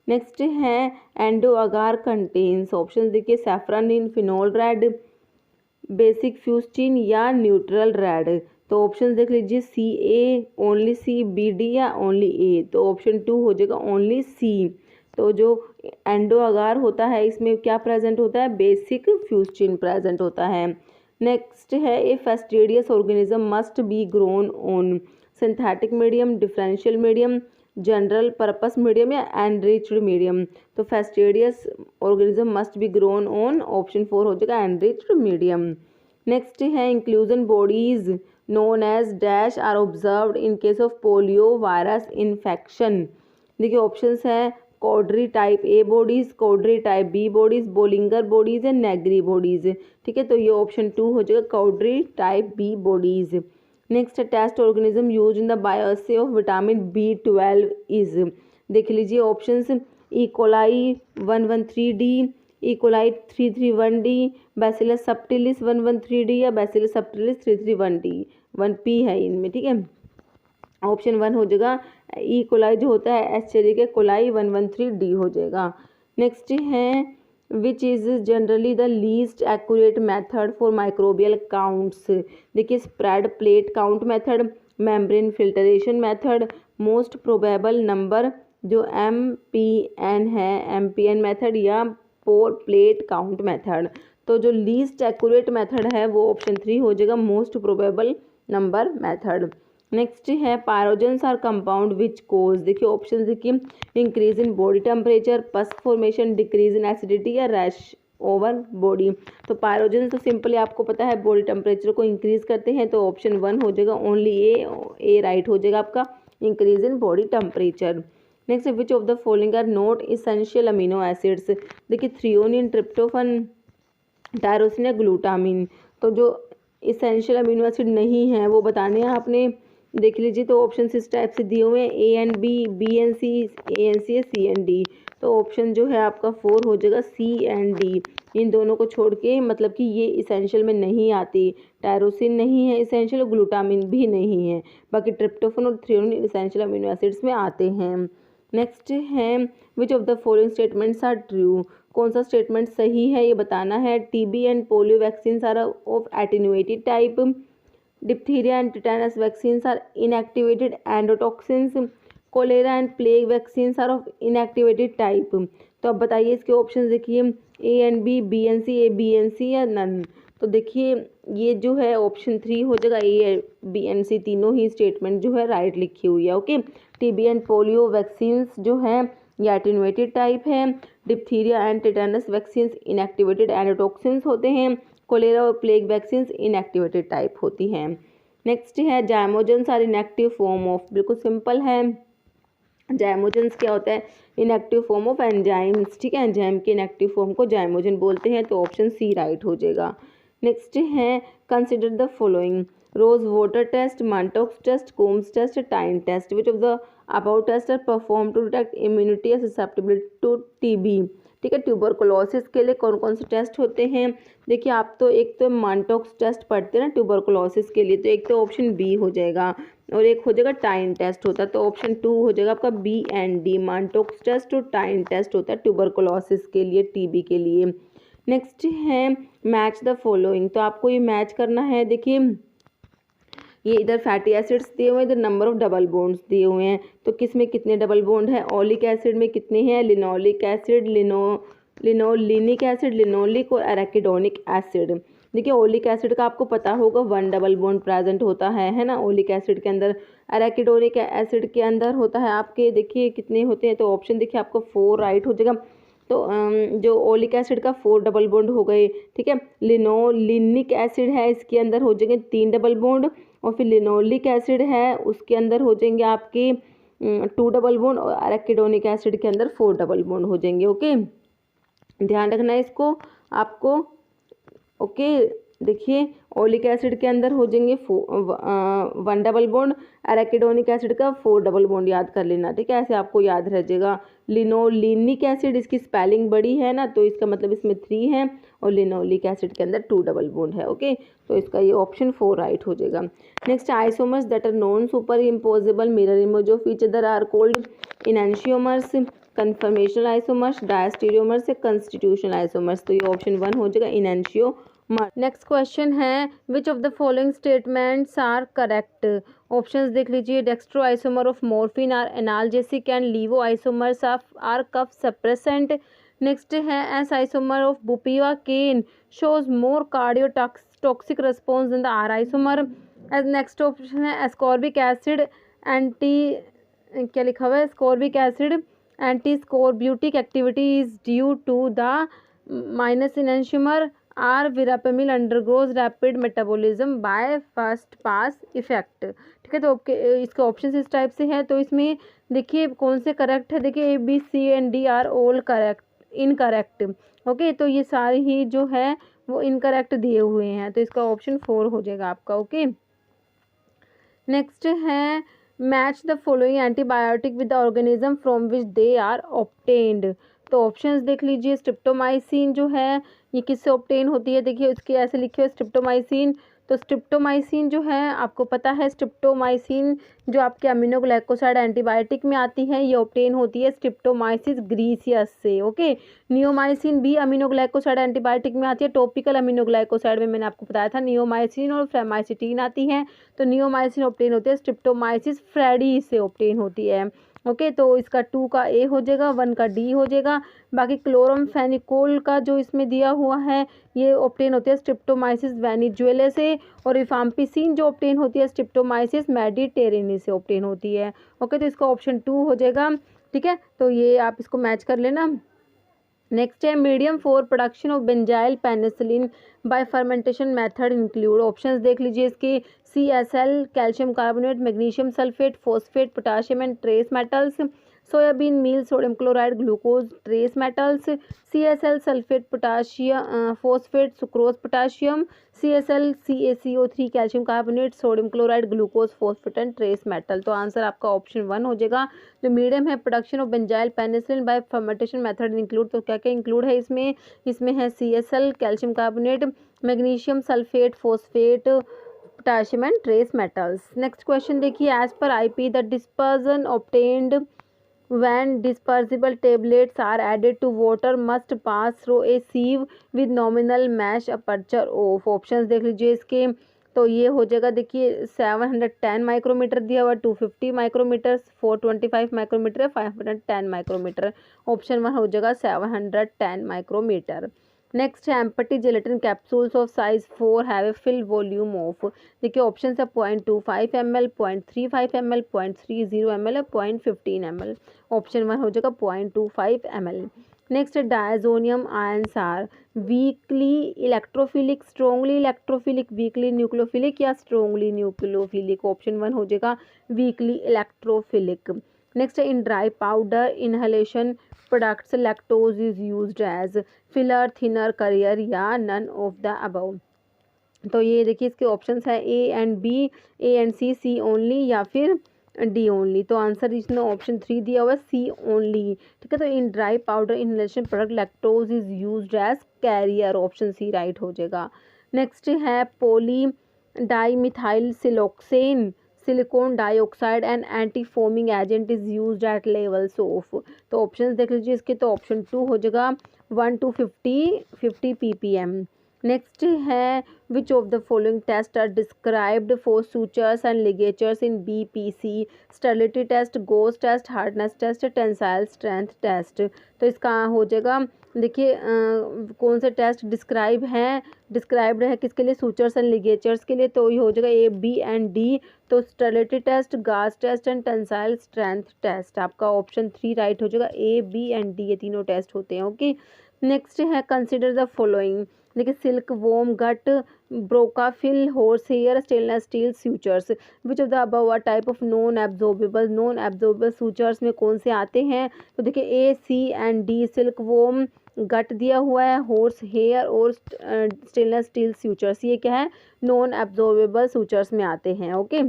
नेक्स्ट है, एंडो अगार कंटेन्स। ऑप्शन देखिए, safranin, phenol red, basic fuchsin या न्यूट्रल रेड। तो ऑप्शन देख लीजिए, सी ए, ओनली सी, बी डी या ओनली ए। तो ऑप्शन 2 हो जाएगा ओनली सी। तो जो एंडो अगार होता है इसमें क्या प्रेजेंट होता है, बेसिक फ्यूस्टीन प्रेजेंट होता है। नेक्स्ट है, a fastidious organism must be grown on synthetic medium, differential medium, general purpose medium या एनरिच्ड मीडियम। तो fastidious organism must be grown on, option 4 हो जाएगा एनरिच्ड मीडियम। नेक्स्ट है, inclusion bodies known as dash are observed in case of polio virus infection. देखिए options है, Cowdry type A bodies, Cowdry type B bodies, Bollinger bodies या Negri bodies. ठीक है, तो ये ऑप्शन 2 हो जाएगा Cowdry type B bodies. Next test organism use in the bioassay of vitamin B12 is. देख लीजिए options, E coli 113D, E coli 331D, bacillus subtilis 113D या बैसिलस सबटिलिस 331D। 1P है इनमें। ठीक है, ऑप्शन 1 हो जाएगा ई कोलाई जो होता है एस्चेरी के कोलाई 113D हो जाएगा। नेक्स्ट है, which is generally the least accurate method for microbial counts. देखिए, spread plate count method, membrane filtration method, most probable number जो MPN है, MPN मेथड या पोर प्लेट काउंट मेथड। तो जो लीस्ट एक्यूरेट मेथड है वो option 3 हो जाएगा, most probable number method. Next है, पायरोजेंस आर कंपाउंड विच कोज। देखिए ऑप्शन देखिए, increase in body temperature, pus formation, decrease in acidity या रैश ओवर बॉडी। तो पायरोजेंस तो सिंपली आपको पता है बॉडी टेम्परेचर को इंक्रीज करते हैं। तो ऑप्शन 1 हो जाएगा ओनली ए राइट हो जाएगा आपका, increase in body temperature. Next, which of the following are not essential amino acids. देखिए, थ्रियोनिन, ट्रिप्टोफन, टायरोसिन या ग्लूटामिन। तो जो इसेंशियल अमीनो एसिड नहीं है वो बताने हैं आपने। देख लीजिए, तो ऑप्शन इस टाइप से दिए हुए हैं, ANB, BNC, ANC या CND। तो ऑप्शन जो है आपका 4 हो जाएगा, CND। इन दोनों को छोड़ के, मतलब कि ये इसेंशियल में नहीं आती। टायरोसिन नहीं है इसेंशियल और ग्लूटामिन भी नहीं है, बाकी ट्रिप्टोफन और थ्रियोनिन इसेंशियल अमीनो एसिड्स में आते हैं। नेक्स्ट है, which of the following statements are true. कौन सा स्टेटमेंट सही है ये बताना है। TB and polio vaccine are of attenuated type, diphtheria and tetanus vaccines are inactivated endotoxins, cholera and plague vaccines are of inactivated type। तो अब बताइए इसके ऑप्शन देखिए, ANB, BNC, ABNC या नन। तो देखिए ये जो है ऑप्शन 3 हो जाएगा, ABNC तीनों ही स्टेटमेंट जो है राइट लिखी हुई है। Okay, TB and polio vaccines जो है ये एटेन्यूएटेड टाइप है, diphtheria and tetanus vaccines inactivated endotoxins होते हैं, कोलेरा और प्लेग वैक्सीन्स इनएक्टिवेटेड टाइप होती हैं। नेक्स्ट है, zymogens R inactive form of. बिल्कुल सिंपल है, जाइमोजेंस क्या होता है, इनएक्टिव फॉर्म ऑफ एंजाइम्स। ठीक है, एंजाइम के इनएक्टिव फॉर्म को जाइमोजेन बोलते हैं। तो ऑप्शन सी राइट हो जाएगा। नेक्स्ट है, consider the following, rose water test, Mantoux test, Coombs test, tine test. Which of the about test are perform to detect immunity या ससेप्टेबिलिटी टू TB। ठीक है, ट्यूबरकुलोसिस के लिए कौन कौन से टेस्ट होते हैं। देखिए, आप तो एक तो मांटॉक्स टेस्ट पढ़ते हैं ना ट्यूबरकुलोसिस के लिए, तो एक तो ऑप्शन बी हो जाएगा और एक हो जाएगा टाइन टेस्ट होता है। तो ऑप्शन 2 हो जाएगा आपका BND, मांटॉक्स टेस्ट और टाइन टेस्ट होता है ट्यूबरकुलोसिस के लिए, TB के लिए। नेक्स्ट है, मैच द फॉलोइंग। तो आपको ये मैच करना है। देखिए, ये इधर फैटी एसिड्स दिए हुए हैं, इधर नंबर ऑफ डबल बॉन्ड्स दिए हुए हैं। तो किस में कितने डबल बॉन्ड है, ओलिक एसिड में कितने हैं, linoleic acid, linolenic acid, linoleic और एराकिडोनिक एसिड। देखिए, ओलिक एसिड का आपको पता होगा 1 डबल बॉन्ड प्रेजेंट होता है ना ओलिक एसिड के अंदर। एराकिडोनिक एसिड के अंदर होता है आपके, देखिए कितने होते हैं। तो ऑप्शन देखिए आपको 4 राइट हो जाएगा। तो जो ओलिक एसिड का 4 डबल बॉन्ड हो गए। ठीक है, लिनोलिनिक एसिड है इसके अंदर हो जाएंगे 3 डबल बॉन्ड, और फिर लिनोलिक एसिड है उसके अंदर हो जाएंगे आपके 2 डबल बॉन्ड, और एराकिडोनिक एसिड के अंदर 4 डबल बॉन्ड हो जाएंगे। ओके, ध्यान रखना है इसको आपको। ओके, देखिए ओलिक एसिड के अंदर हो जाएंगे 1 डबल बॉन्ड, एराकिडोनिक एसिड का 4 डबल बॉन्ड याद कर लेना। ठीक है, ऐसे आपको याद रह जाएगा। लिनोलिनिक एसिड, इसकी स्पेलिंग बड़ी है ना, तो इसका मतलब इसमें 3 है, और लिनोलिक एसिड के अंदर 2 डबल बॉन्ड है। ओके, तो इसका ये ऑप्शन 4 राइट हो जाएगा। Next, isomers that are non super imposable mirror image of each other are called enantiomers. Conformational isomers, diastereomers या कंस्टिट्यूशनल आइसोमर्स। तो ये ऑप्शन 1 हो जाएगा इनैंशियोमर। नेक्स्ट क्वेश्चन है which of the following statements are correct. Options देख लीजिए, dextro isomer of morphine are analgesic and levo isomers are cough suppressant. Next है S isomer of bupivacaine shows more cardiotoxic response in the R isomer. Next option है ascorbic acid anti, क्या लिखा हुआ है, ascorbic acid antiscorbutic activity is due to the minus enantiomer are verapamil undergoes rapid metabolism by first pass effect. ठीक है, तो इसके option इस टाइप से है। तो इसमें देखिए कौन से करेक्ट है, देखिए A B C and D are all correct incorrect. Okay, तो ये सारे ही जो है वो इनकरेक्ट दिए हुए हैं, तो इसका ऑप्शन 4 हो जाएगा आपका। ओके, नेक्स्ट है match the following antibiotic with the organism from which they are obtained. तो ऑप्शंस देख लीजिए, स्ट्रिप्टोमाइसिन जो है ये किससे ऑब्टेन होती है, देखिए इसके ऐसे लिखे हुए स्ट्रिप्टोमाइसिन। तो स्ट्रिप्टोमाइसिन जो है आपको पता है, स्ट्रिप्टोमाइसिन जो आपके अमीनोग्लाइकोसाइड एंटीबायोटिक में आती है, ये ऑब्टेन होती है स्ट्रिप्टोमाइसिस ग्रीसियस से। ओके, नियोमाइसिन भी अमीनोग्लाइकोसाइड एंटीबायोटिक में आती है, टॉपिकल अमीनोग्लाइकोसाइड में मैंने आपको बताया था नियोमाइसिन और फ्रेमाइसिटीन आती है। तो नियोमाइसिन ऑब्टेन होती है स्ट्रिप्टोमाइसिस फ्रेडी से ऑब्टेन होती है। ओके, तो इसका 2 का ए हो जाएगा, 1 का डी हो जाएगा। बाकी क्लोरमफेनिकोल का जो इसमें दिया हुआ है ये ऑब्टेन होती है स्ट्रिप्टोमाइसिस वेनिजुएला से, और रिफाम्पिसिन जो ऑब्टेन होती है स्ट्रिप्टोमाइसिस मेडिटेरेनी से ऑब्टेन होती है। ओके, तो इसका ऑप्शन 2 हो जाएगा। ठीक है, तो ये आप इसको मैच कर लेना। नेक्स्ट है medium for production of benzyl penicillin by fermentation method include. Options देख लीजिए इसके CSL calcium carbonate, magnesium sulphate, phosphate, potassium and trace metals, soybean meal, sodium chloride, glucose, trace metals, CSL sulphate, potassium phosphate, sucrose, potassium, CSL CaCO3 calcium carbonate, sodium chloride, glucose, phosphate and trace metal. तो answer आपका option 1 हो जाएगा। जो medium है production of benzyl penicillin by fermentation method include, तो क्या क्या include है इसमें, इसमें है CSL calcium carbonate, magnesium sulphate, phosphate, potassium and trace metals. Next question देखिए, as per IP the dispersion obtained when dispersible tablets are added to water must pass through a sieve with nominal mesh aperture of। Options देख लीजिए इसके, तो ये हो जाएगा, देखिए 710 micrometer दिया हुआ, 250 माइक्रोमीटर, 425 माइक्रोमीटर, 510 माइक्रोमीटर। ऑप्शन 1 हो जाएगा 710 माइक्रोमीटर। नेक्स्ट है empty gelatin capsules of size 4 have a fill volume of. देखिए ऑप्शन है 0.25 ml, 0.35 ml, 0.30 ml, 0.15 ml। Option 1 हो जाएगा 0.25 ml। Next diazonium ions are weakly electrophilic, strongly electrophilic, weakly nucleophilic या strongly nucleophilic. Option 1 हो जाएगा weakly electrophilic. Next है in dry powder inhalation products lactose is used as filler, thinner, carrier या none of the above. तो ये देखिए इसके options है A and B, A and C only या फिर D ओनली। तो आंसर इसमें ऑप्शन 3 दिया हुआ है C ओनली। ठीक है, तो in dry powder inhalation product lactose is used as carrier. Option C right हो जाएगा। नेक्स्ट है poly dimethyl siloxane silicon dioxide and anti foaming agent is used at levels of. तो ऑप्शंस देख लीजिए इसके, तो ऑप्शन 2 हो जाएगा 1 to 50 ppm। नेक्स्ट है which of the following test are described for sutures and ligatures in BPC, sterility test, goss test, hardness test, tensile strength test. तो इसका हो जाएगा, देखिए कौन से टेस्ट डिस्क्राइब्ड है किसके लिए, सूचर्स एंड लिगेचर्स के लिए। तो ये हो जाएगा A, B एंड D। तो sterility test, gas test and tensile strength test. आपका ऑप्शन 3 राइट हो जाएगा, A, B एंड D ये तीनों टेस्ट होते हैं। ओके, नेक्स्ट है कंसिडर द फॉलोइंग। देखिए सिल्क वोम, गट, ब्रोकाफिल, horse hair, stainless steel sutures. Which of the above are type of non absorbable sutures में कौन से आते हैं। तो देखिए A, C and D, silkworm, gut दिया हुआ है, हॉर्स हेयर और स्टेनलेस स्टील सूचर्स, ये क्या है, नॉन एब्जॉर्बेबल सूचर्स में आते हैं। ओके,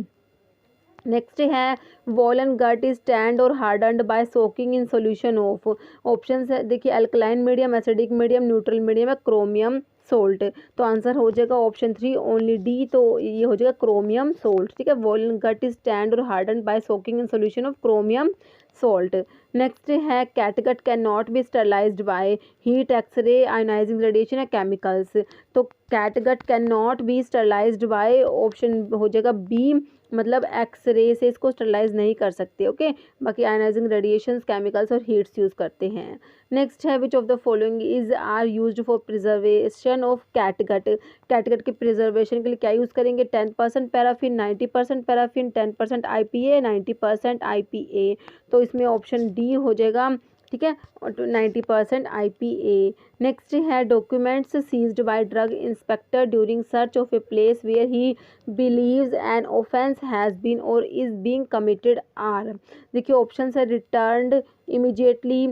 नेक्स्ट है wall and gut is tanned और hardened by soaking in solution of. Option है देखिए alkaline medium, acidic medium, neutral medium या क्रोमियम सोल्ट। तो आंसर हो जाएगा ऑप्शन 3 ओनली D। तो ये हो जाएगा क्रोमियम सोल्ट। ठीक है, wall and gut is tanned और hardened by soaking in solution of chromium salt. Next है catgut can not be sterilised by heat, X-ray, ionising radiation या केमिकल्स। तो catgut can not be sterilised by, option हो जाएगा B, मतलब x ray से इसको sterilise नहीं कर सकते। ओके, बाकी आयोनाइजिंग रेडिएशंस, केमिकल्स और हीट्स यूज़ करते हैं। नेक्स्ट है which of the following is are used for preservation of catgut. Catgut के प्रिजर्वेशन के लिए क्या यूज़ करेंगे? 10% पैराफिन, 90% पैराफिन, 10% IPA, 90% IPA। तो इसमें ऑप्शन डी हो जाएगा, ठीक है, 90% IPA। नेक्स्ट है documents seized by drug inspector during search of a place where he believes an offence has been or is being committed are. देखिए option है returned immediately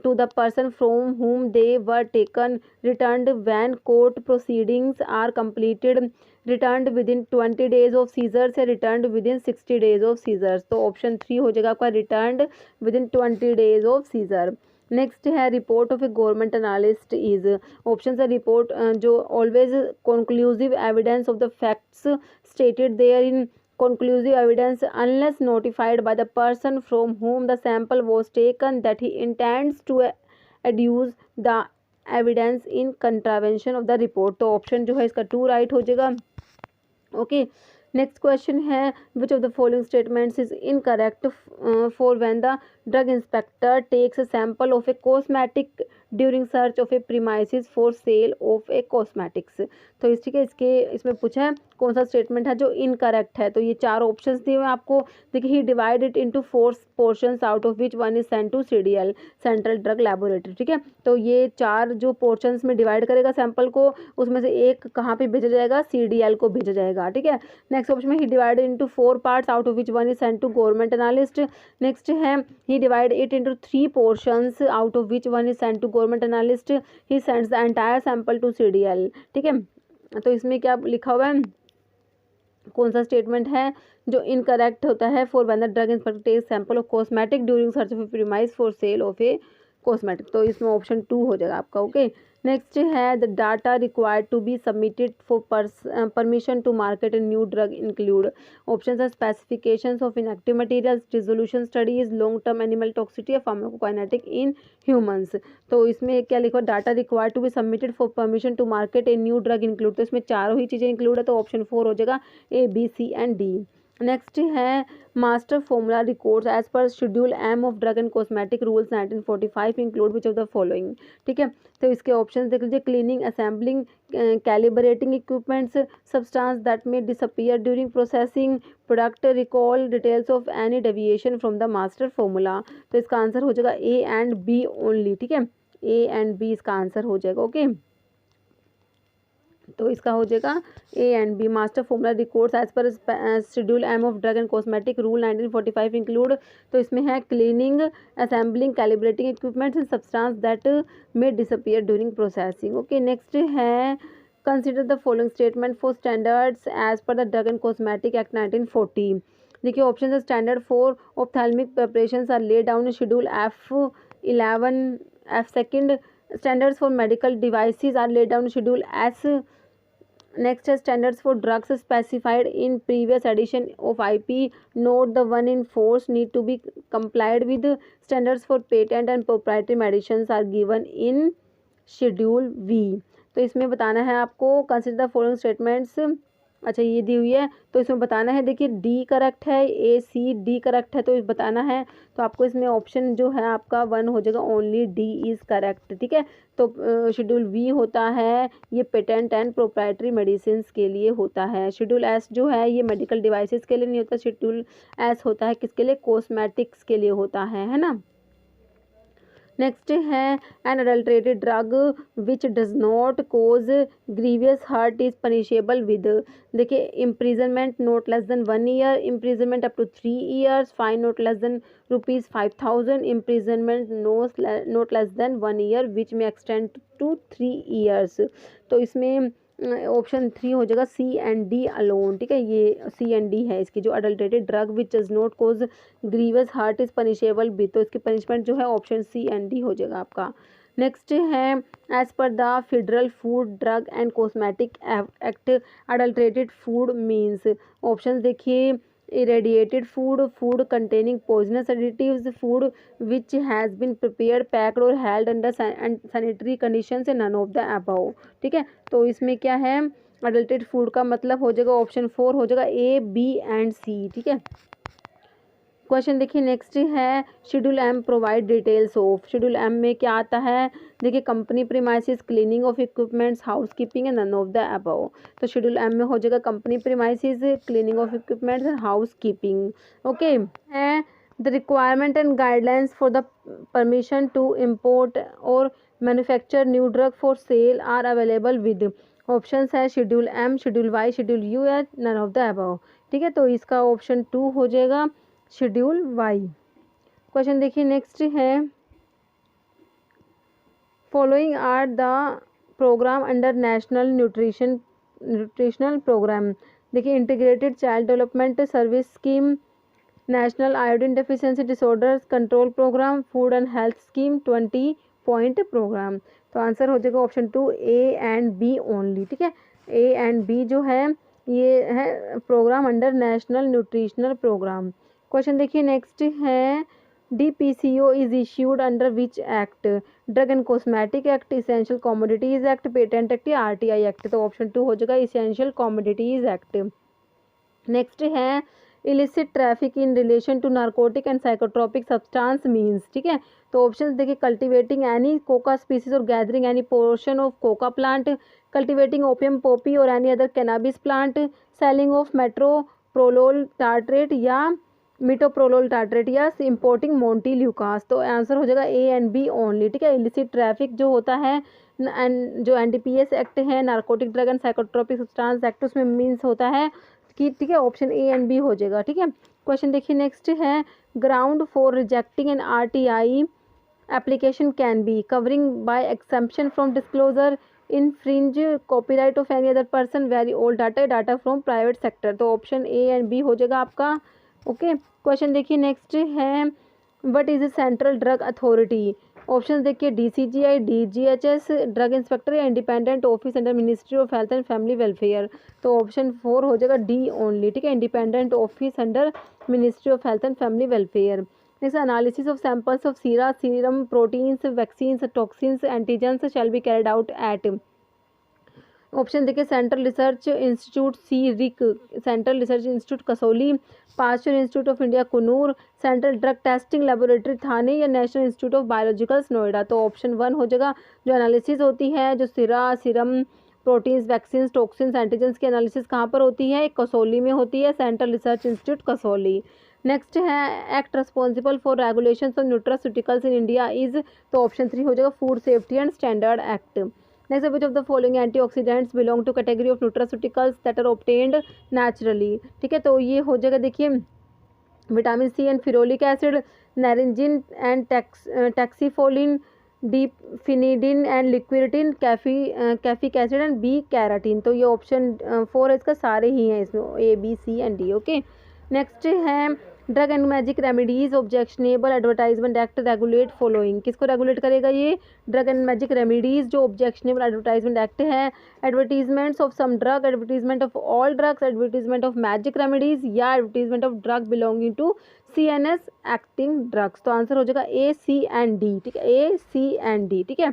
to the person from whom they were taken, returned when court proceedings are completed, returned within 20 days of seizures या returned within 60 days of seizures। तो option 3 हो जाएगा आपका returned within 20 days of seizure। Next है report of a government analyst is, option है report जो always conclusive evidence of the facts stated therein conclusive evidence unless notified by the person from whom the sample was taken that he intends to adduce the evidence in contravention of the report। तो option जो है इसका 2 right हो जाएगा। Okay, next question है which of the following statements is incorrect for when the drug inspector takes a sample of a cosmetic during search of a premises for sale of a cosmetics. तो इस ठीक है, इसके इसमें पूछा है कौन सा स्टेटमेंट है जो इनकरेक्ट है। तो ये 4 ऑप्शंस दिए हुए आपको। देखिए he divide it into 4 portions out of which 1 is sent to CDL, central drug laboratory. ठीक है, तो ये 4 जो पोर्शंस में डिवाइड करेगा सैंपल को, उसमें से एक कहाँ पे भेजा जाएगा? CDL को भेजा जाएगा। ठीक है, नेक्स्ट ऑप्शन में he divided into 4 parts out of which 1 is sent to government analyst. Next है he divide it into 3 portions out of which 1 is sent to government analyst, he sends the entire sample to CDL। ठीक है, तो इसमें क्या लिखा हुआ है, कौन सा स्टेटमेंट है जो इनकरेक्ट होता है? For when the drug inspector takes sample of cosmetic during search of a premise for sale of a cosmetic. तो इसमें ऑप्शन 2 हो जाएगा आपका। ओके, नेक्स्ट है the data required to be submitted for permission to market a new drug include. Option है specifications of inactive materials, resolution studies, long term animal toxicity या pharmacokinetic in humans. तो इसमें क्या लिखा? Data required to be submitted for permission to market a new drug include. तो इसमें चारों ही चीज़ें इंक्लूड है, तो ऑप्शन 4 हो जाएगा A, B, C and D। Next है master formula records as per schedule M of drug and cosmetic rules 1945 include which of the following. ठीक है, तो इसके ऑप्शन देख लीजिए, cleaning, assembling, calibrating equipments, substance that may disappear during processing, product recall, details of any deviation from the master formula. तो इसका answer हो जाएगा A एंड B ओनली। ठीक है, A एंड B इसका आंसर हो जाएगा। ओके, तो इसका हो जाएगा A and B। Master formula records as per schedule M of drug and cosmetic rule 1945 include. तो इसमें है cleaning, assembling, calibrating equipments and substance that may disappear during processing. Okay, next है consider the following statement for standards as per the drug and cosmetic act 1940। देखिए option है standard for ophthalmic preparations are laid down in schedule F11 F2, standards for medical devices are laid down in schedule S। next है standards for drugs specified in previous edition of IP, note the one in force need to be complied with। standards for patent and proprietary medicines are given in schedule V। तो इसमें बताना है आपको consider the following statements। अच्छा ये दी हुई है, तो इसमें बताना है, देखिए D करेक्ट है, A C D करेक्ट है, तो बताना है। तो आपको इसमें ऑप्शन जो है आपका 1 हो जाएगा, ओनली D इज़ करेक्ट। ठीक है, तो शेड्यूल V होता है ये पेटेंट एंड प्रोप्राइटरी मेडिसिन के लिए होता है। शेड्यूल S जो है ये मेडिकल डिवाइसेस के लिए नहीं होता। शेड्यूल S होता है किसके लिए? कॉस्मेटिक्स के लिए होता है ना। नेक्स्ट है an adulterated drug which does not cause grievous hurt is punishable with. देखिए imprisonment not less than 1 year, imprisonment up to 3 years, fine not less than ₹5,000, imprisonment not less than 1 year which may extend to 3 years. तो इसमें option 3 हो जाएगा C and D alone. ठीक है, ये C and D है इसकी, जो adulterated drug which does not cause grievous hurt is punishable with. तो इसकी पनिशमेंट जो है ऑप्शन C एंड D हो जाएगा आपका। नेक्स्ट है as per the federal food drug and cosmetic act adulterated food means. Option देखिए irradiated food, food containing poisonous additives, food which has been prepared, packed or held under sanitary conditions, none of the above। ठीक है, तो इसमें क्या है, अडल्टेड food का मतलब हो जाएगा ऑप्शन 4 हो जाएगा, ए बी एंड सी। ठीक है, क्वेश्चन देखिए नेक्स्ट है, schedule M provide details of. Schedule M में क्या आता है, देखिए company premises, cleaning of equipments, house keeping and none of the above. तो शेड्यूल एम में हो जाएगा company premises, cleaning of equipments and house keeping. Okay, है the requirement and guidelines for the permission to import और manufacture new drug for sale are available with. Option है schedule M, schedule Y, schedule you या none of the above. ठीक है, तो इसका option 2 हो जाएगा शेड्यूल वाई। क्वेश्चन देखिए नेक्स्ट है, following are the program under national nutritional program. देखिए integrated child development service scheme, national iodine deficiency disorders control program, food and health scheme, 20 point program. तो आंसर हो जाएगा option 2 A and B only. ठीक है, A and B जो है ये है program under national nutritional programme. Question देखिए नेक्स्ट है, DPCO is issued under which act. Drug and cosmetic act, essential commodities act, patent act या RTI एक्ट। तो ऑप्शन 2 हो जाएगा इसेंशियल कॉमोडिटीज एक्ट। नेक्स्ट है, illicit traffic in relation to narcotic and psychotropic substance means. ठीक है, तो option देखिए cultivating any coca species और gathering any portion of coca plant, cultivating opium poppy और any other cannabis plant, selling of metoprolol tartrate या मिटोप्रोलोल tartrate या importing मोंटील्यूकास। तो answer हो जाएगा ए एंड बी ओनली। ठीक है, इलिसिट ट्रैफिक जो होता है जो NDPS एक्ट है, narcotic drug and psychotropic substance act, उसमें मीन्स होता है कि ठीक है ऑप्शन ए एंड बी हो जाएगा। ठीक है, क्वेश्चन देखिए नेक्स्ट है, ground for rejecting an RTI application can be covering by exemption from disclosure, infringe copyright of any other person, very old data from private sector। तो option A and be हो जाएगा आपका। Okay, question देखिए next है, what is the central drug authority. Option देखिए DCGI, DGHS, drug inspector या independent office under ministry of health and family welfare. तो option 4 हो जाएगा डी ओनली। ठीक है, independent office under ministry of health and family welfare. Next, analysis of samples of serum proteins, vaccines, toxins, antigens shall be carried out at. Option देखिए central research institute CRIC, central research institute Kasauli, Pasteur institute of India Coonoor, central drug testing laboratory Thane या national institute of biologicals Noida. तो option 1 हो जाएगा, जो analysis होती है, जो serum proteins, vaccines, toxins, antigens की एनालिसिस कहाँ पर होती है, कसौली में होती है, central research institute Kasauli. Next है, act responsible for regulation of nutraceuticals in India is. तो ऑप्शन 3 हो जाएगा, food safety and standard act. Next, which of the following antioxidants belong to category of nutraceuticals that are obtained naturally. ठीक है, तो ये हो जाएगा देखिए vitamin C and फिरोलिक acid, naringin and taxifolin, delphinidin and liquiritin, caffeic acid and B carotene. तो ये option 4 है इसका, सारे ही हैं इसमें A B C and D। Okay, next है, drug and magic remedies objectionable advertisement act regulate following. किसको regulate करेगा ये, ड्रग एंड मैजिक रेमेडीज जो ऑब्जेक्शनेबल एडवर्टाइजमेंट एक्ट है। Advertisements of some drug, advertisement of all drugs, advertisement of magic remedies या advertisement of drug belonging to CNS acting drugs. तो answer हो जाएगा A C and D। ठीक है, A C and D। ठीक है,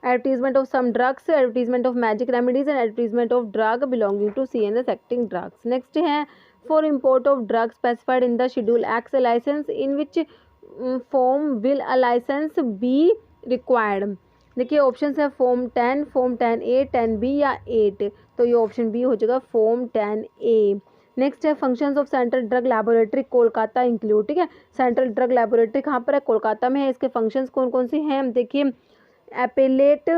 advertisement of some drugs, advertisement of magic remedies and advertisement of drug belonging to CNS acting drugs. Next है, for import of drugs specified in the schedule X, a license in which form will a license be required। देखिए option है form 10, form 10A, 10B या 8। तो ये option B हो जाएगा form 10A। Next है, functions of central drug laboratory Kolkata include. ठीक है, सेंट्रल ड्रग लैबोरेटरी कहाँ पर है, कोलकाता में है। इसके फंक्शंस कौन कौन से हैं, देखिए appellate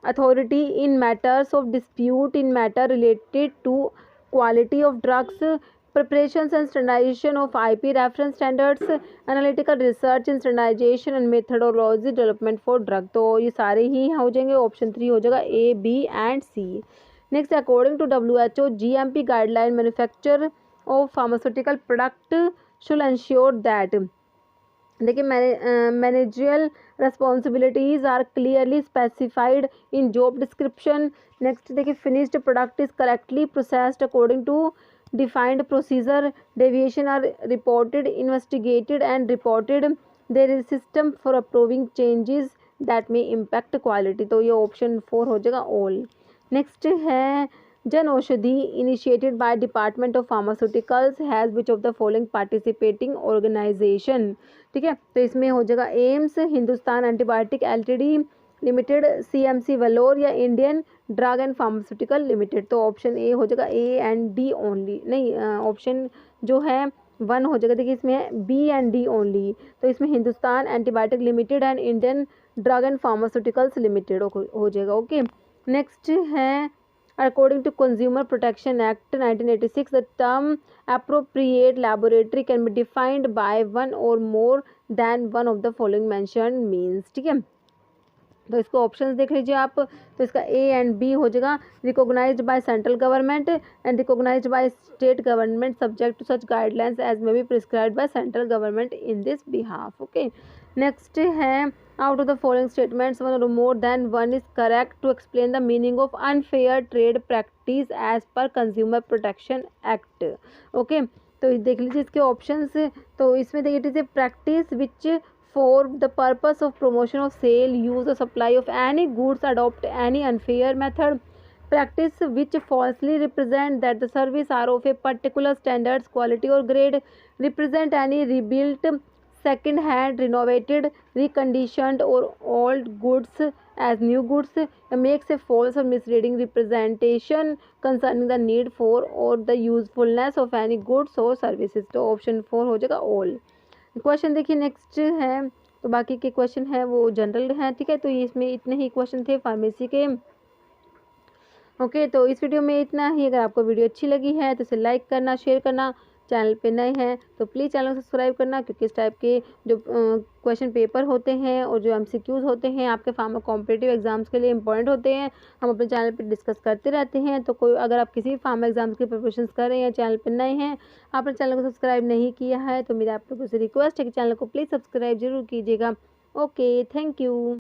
authority in matters of dispute in matter related to quality of drugs, preparations and standardization of IP reference standards, analytical research in standardization and methodology development for drug। तो ये सारे ही हो जाएंगे, ऑप्शन 3 हो जाएगा A B and C। Next, according to WHO GMP guideline manufacture of pharmaceutical product should ensure that. देखिए managerial responsibilities are clearly specified in job description। Next देखिए, finished product is correctly processed according to defined procedure deviation are reported, investigated and reported. There is system for approving changes that may impact quality. तो ये option 4 हो जाएगा all. Next है Jan Aushadhi initiated by department of pharmaceuticals has which of the following participating organisation. ठीक है, तो इसमें हो जाएगा AIIMS, Hindustan antibiotic LTD limited, CMC Vellore या Indian drug and pharmaceutical limited. तो ऑप्शन ए हो जाएगा ए एंड डी ओनली, नहीं ऑप्शन जो है 1 हो जाएगा. देखिए इसमें है बी एंड डी ओनली. तो इसमें Hindustan antibiotic limited and Indian drug and pharmaceuticals limited हो जाएगा. ओके, नेक्स्ट है according to Consumer Protection Act 1986 the term appropriate laboratory can be defined by one or more than one of the following mentioned means. ठीक है, तो इसको options देख लीजिए आप. तो इसका ए एंड बी हो जाएगा recognised by central government and recognised by state government subject to such guidelines as may be prescribed by central government in this behalf. Okay, next है out of the following statements one or more than one is correct to explain the meaning of unfair trade practice as per Consumer Protection Act. Okay, तो देख लीजिए इसके options. तो इसमें देखिए it is a practice which for the purpose of promotion of sale, use or supply of any goods adopt any unfair method, practice which falsely represent that the service are of a particular standards, quality or grade, represent any rebuilt, second hand, renovated, reconditioned or old goods as new goods, makes a false or misleading representation concerning the need for or the usefulness of any goods or services. तो option 4 हो जाएगा all. Question देखिए next है, तो बाकी के question है वो जनरल हैं. ठीक है, तो इसमें इतने ही क्वेश्चन थे फार्मेसी के. ओके, तो इस वीडियो में इतना ही. अगर आपको वीडियो अच्छी लगी है तो इसे लाइक करना, शेयर करना. चैनल पे नए हैं तो प्लीज़ चैनल को सब्सक्राइब करना, क्योंकि इस टाइप के जो क्वेश्चन पेपर होते हैं और जो एमसीक्यूज़ होते हैं आपके फार्मा कॉम्पिटिटिव एग्जाम्स के लिए इंपॉर्टेंट होते हैं. हम अपने चैनल पे डिस्कस करते रहते हैं. तो कोई अगर आप किसी फार्मा एग्जाम्स की प्रिपरेशन कर रहे हैं, चैनल पे नए हैं, आपने चैनल को सब्सक्राइब नहीं किया है, तो मेरा आप लोगों से रिक्वेस्ट है कि चैनल को प्लीज़ सब्सक्राइब जरूर कीजिएगा. Okay, thank you.